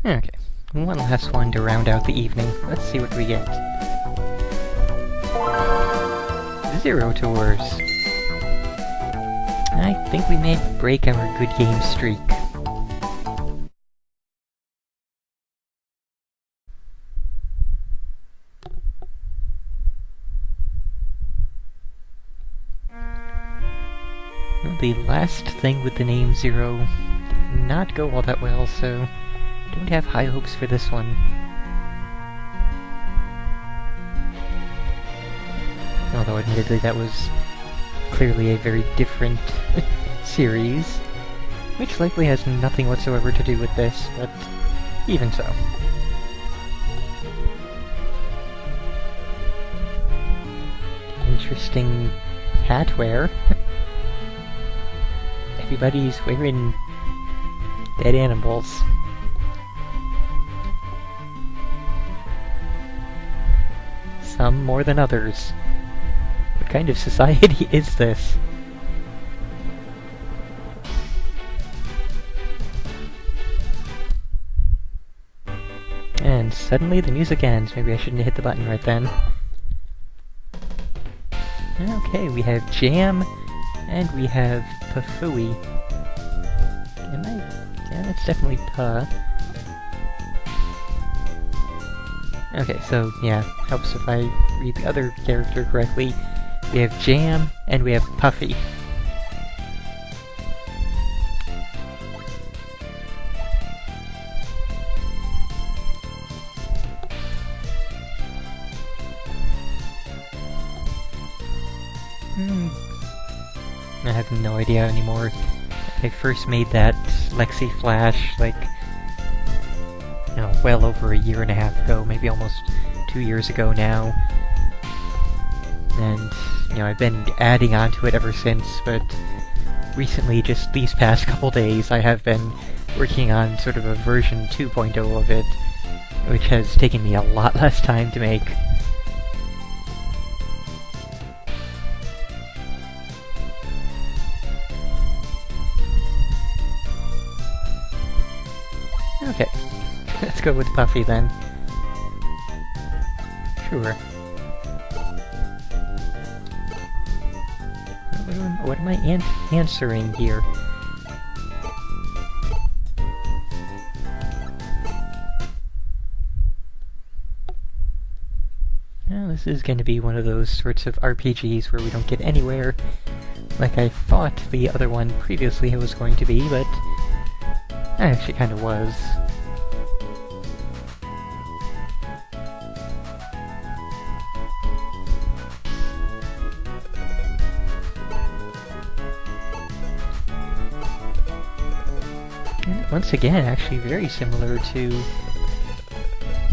Okay, one last one to round out the evening. Let's see what we get. Zero tours. I think we may break our good game streak. Well, the last thing with the name Zero did not go all that well, so don't have high hopes for this one. Although admittedly that was clearly a very different series, which likely has nothing whatsoever to do with this, but even so. Interesting hat wear. Everybody's wearing dead animals. Some more than others. What kind of society is this? And suddenly the music ends. Maybe I shouldn't have hit the button right then. Okay, we have Jam, and we have Pafooey. Yeah, that's definitely Pa. Okay, so, yeah, helps if I read the other character correctly. We have Jam, and we have Puffy. I have no idea anymore. I first made that Lexi Flash, like, well over a year and a half ago, maybe almost 2 years ago now. And, I've been adding on to it ever since, but recently, just these past couple days, I have been working on sort of a version 2.0 of it, which has taken me a lot less time to make. Okay, let's go with Puffy then. Sure. What am I answering here? Well, this is going to be one of those sorts of RPGs where we don't get anywhere like I thought the other one previously was going to be, but actually kind of was. Once again, actually very similar to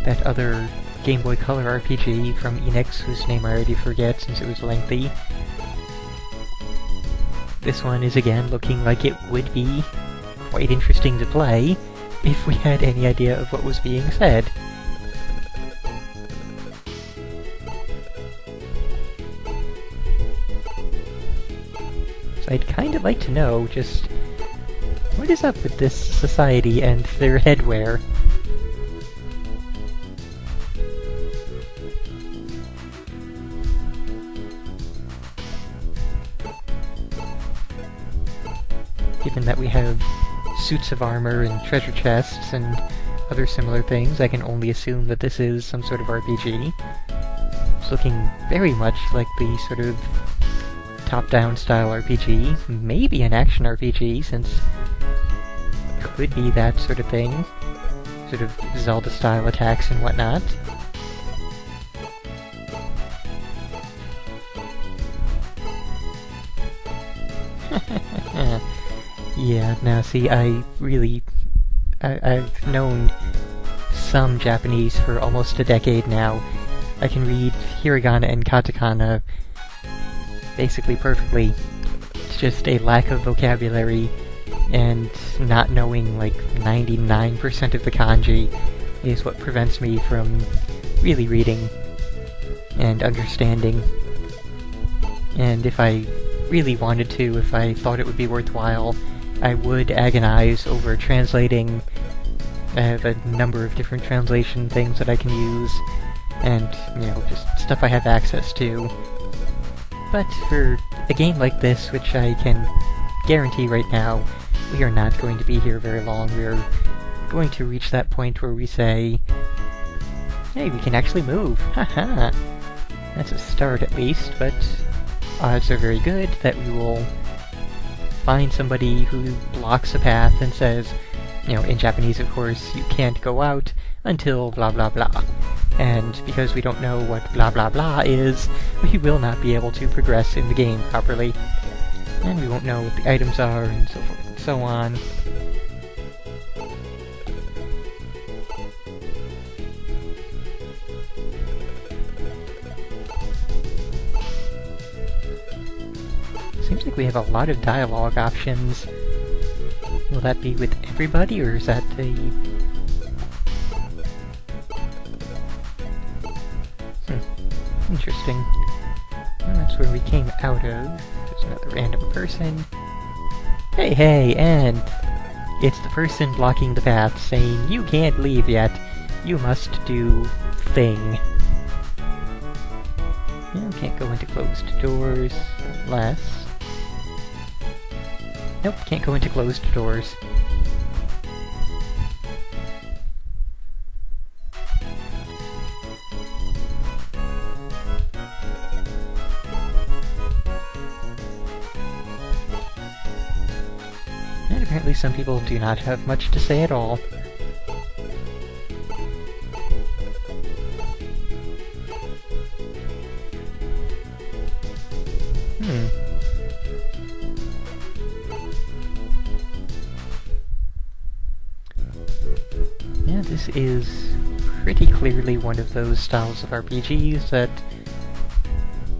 that other Game Boy Color RPG from Enix, whose name I already forget since it was lengthy. This one is again looking like it would be quite interesting to play if we had any idea of what was being said. So I'd kind of like to know just what is up with this society and their headwear? Given that we have suits of armor and treasure chests and other similar things, I can only assume that this is some sort of RPG. It's looking very much like the sort of top-down style RPG, maybe an action RPG, since could be that sort of thing. Sort of Zelda-style attacks and whatnot. Yeah, now see, I've known some Japanese for almost a decade now. I can read hiragana and katakana basically perfectly. It's just a lack of vocabulary and not knowing like 99% of the kanji is what prevents me from really reading and understanding. And if I really wanted to, if I thought it would be worthwhile, I would agonize over translating I have a number of different translation things that I can use, and, just stuff I have access to. But for a game like this, which I can guarantee right now, we are not going to be here very long. We're going to reach that point where we say, hey, we can actually move, haha! That's a start at least, but odds are very good that we will find somebody who blocks a path and says, in Japanese of course, you can't go out until blah blah blah. And because we don't know what blah blah blah is, we will not be able to progress in the game properly. And we won't know what the items are, and so forth and so on. Seems like we have a lot of dialogue options. Will that be with everybody, or is that a... Interesting. Well, that's where we came out of. There's another random person. Hey, and it's the person blocking the path saying, you can't leave yet, you must do thing. Can't go into closed doors, unless... Nope, can't go into closed doors. And apparently some people do not have much to say at all. Yeah, this is pretty clearly one of those styles of RPGs that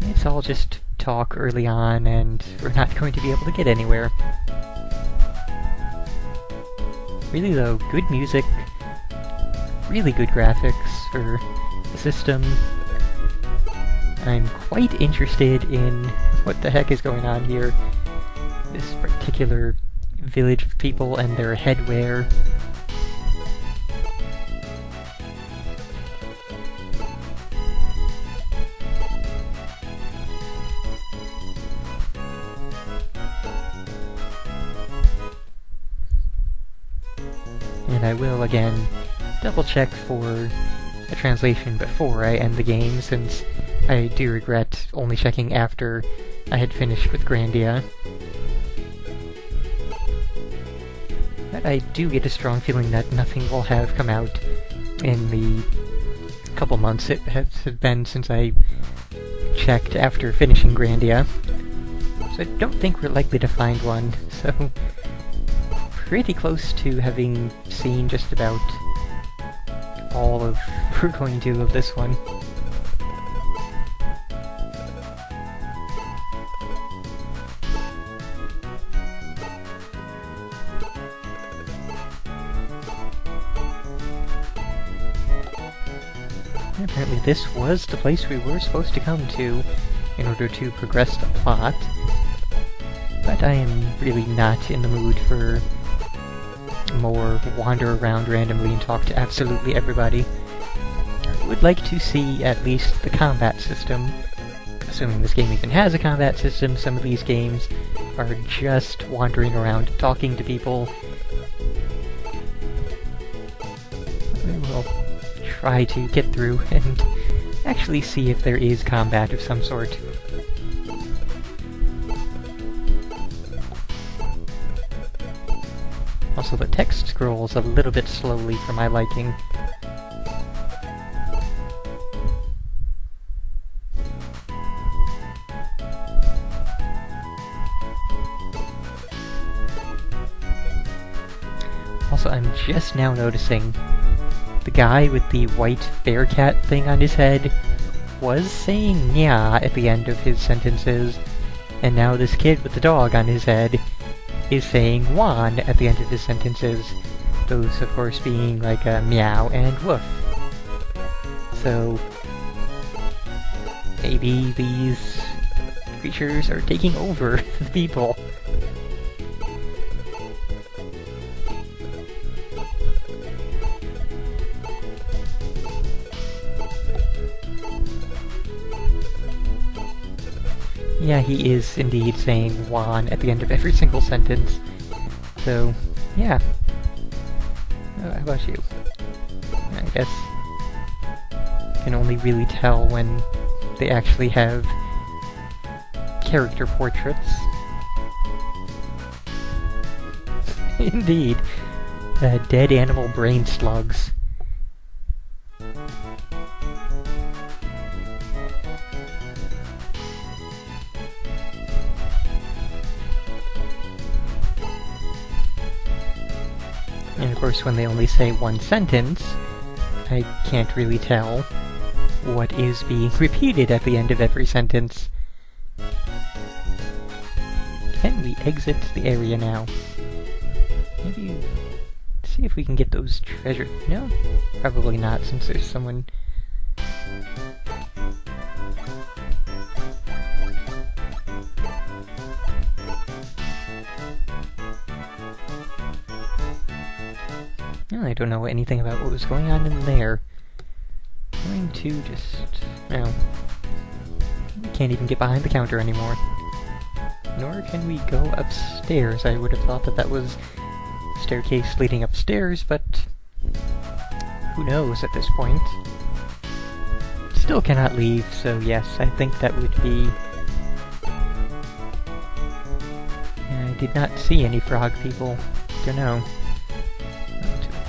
it's all just talk early on and we're not going to be able to get anywhere. Really though, good music, really good graphics for the system. I'm quite interested in what the heck is going on here. This particular village of people and their headwear. And I will, again, double-check for a translation before I end the game, since I do regret only checking after I had finished with Grandia. But I do get a strong feeling that nothing will have come out in the couple months it has been since I checked after finishing Grandia. So I don't think we're likely to find one, so... pretty close to having seen just about all of we're going to of this one. And apparently this was the place we were supposed to come to in order to progress the plot, but I am really not in the mood for more wander around randomly and talk to absolutely everybody. I would like to see at least the combat system. Assuming this game even has a combat system, some of these games are just wandering around talking to people. I will try to get through and actually see if there is combat of some sort. Also, the text scrolls a little bit slowly for my liking. Also, I'm just now noticing the guy with the white bear cat thing on his head was saying "nya" at the end of his sentences, and now this kid with the dog on his head is saying "wan" at the end of his sentences, those of course being like meow and woof. So maybe these creatures are taking over the people. Yeah, he is indeed saying Juan at the end of every single sentence. So, yeah. How about you? I guess you can only really tell when they actually have character portraits. Indeed. Dead animal brain slugs. And of course, when they only say one sentence, I can't really tell what is being repeated at the end of every sentence. Can we exit the area now? Maybe see if we can get those treasure... No? Probably not, since there's someone... I don't know anything about what was going on in there. I'm going to just... No. We can't even get behind the counter anymore. Nor can we go upstairs. I would have thought that that was a staircase leading upstairs, but... who knows at this point. Still cannot leave, so yes, I think that would be... I did not see any frog people. Don't know.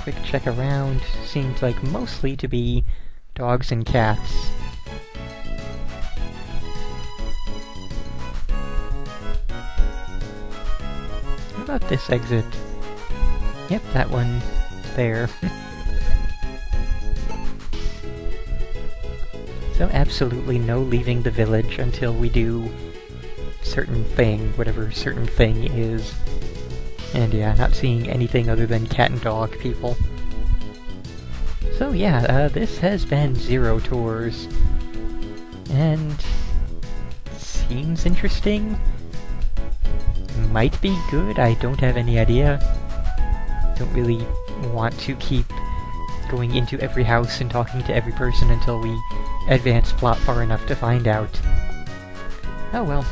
Quick check around. Seems like mostly to be dogs and cats. What about this exit? Yep, that one there. So absolutely no leaving the village until we do certain thing, whatever certain thing is. And yeah, not seeing anything other than cat and dog people. So yeah, this has been Zero Tours. And... seems interesting. Might be good, I don't have any idea. Don't really want to keep going into every house and talking to every person until we advance plot far enough to find out. Oh well.